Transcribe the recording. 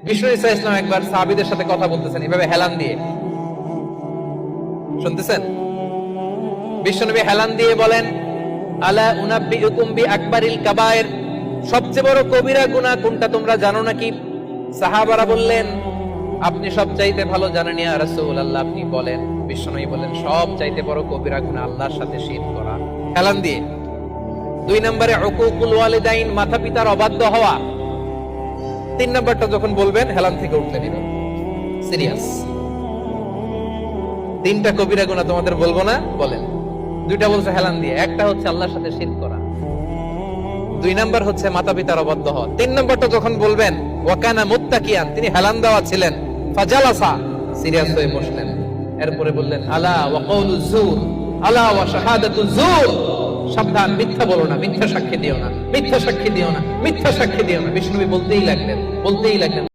বিষ্ণু ঈসা ইসলাম একবার সাহাবীদের সাথে কথা বলতেছেন এভাবে হেলান দিয়ে, শুনতেছেন? বিশ্বনবী হেলান দিয়ে বলেন, আলা উনাব্বিউকুম বিআকবারিল কাবায়ের, সবচেয়ে বড় কবিরা গুনাহ কোনটা তোমরা জানো নাকি? সাহাবারা বললেন, আপনি সবচাইতে ভালো জানেন ইয়া রাসূলুল্লাহ, আপনি বলেন। বিশ্বনবী বলেন, সবচাইতে বড় কবিরা গুনাহ আল্লাহর সাথে শিরক করা, হেলান দিয়ে। 2 নম্বরে উকুকুল ওয়ালিদাইন, মাতা পিতার অবাধ্য হওয়া। 3 নম্বরটা যখন বলবেন হেলান থেকে উঠতে দিবেন, সিরিয়াস। 3টা কবিরা গুনাহ তোমাদের বলবো না, বলেন। 2টা বলছে হেলান দিয়ে, একটা হচ্ছে আল্লাহর সাথে শিরক করা, 2 নাম্বার হচ্ছে মাতা পিতার অবাধ্য হওয়া। 3 নাম্বারটা যখন বলবেন, ওয়াকানা মুত্তাকিয়ান, তিনি হেলান দেওয়া ছিলেন, ফাজালাসা, সিরিয়াস হয়ে বসলেন। এরপরে বললেন, আলা ওয়া কওলুজ জুর, আলা ওয়া শাহাদাতুজ জুর, সাবধান, মিথ্যা বলো না, মিথ্যা সাক্ষী দিও না, মিথ্যা সাক্ষী দিও না, মিথ্যা সাক্ষী দিও না। বিষ্ণু নবী বলতেই লাগলেন।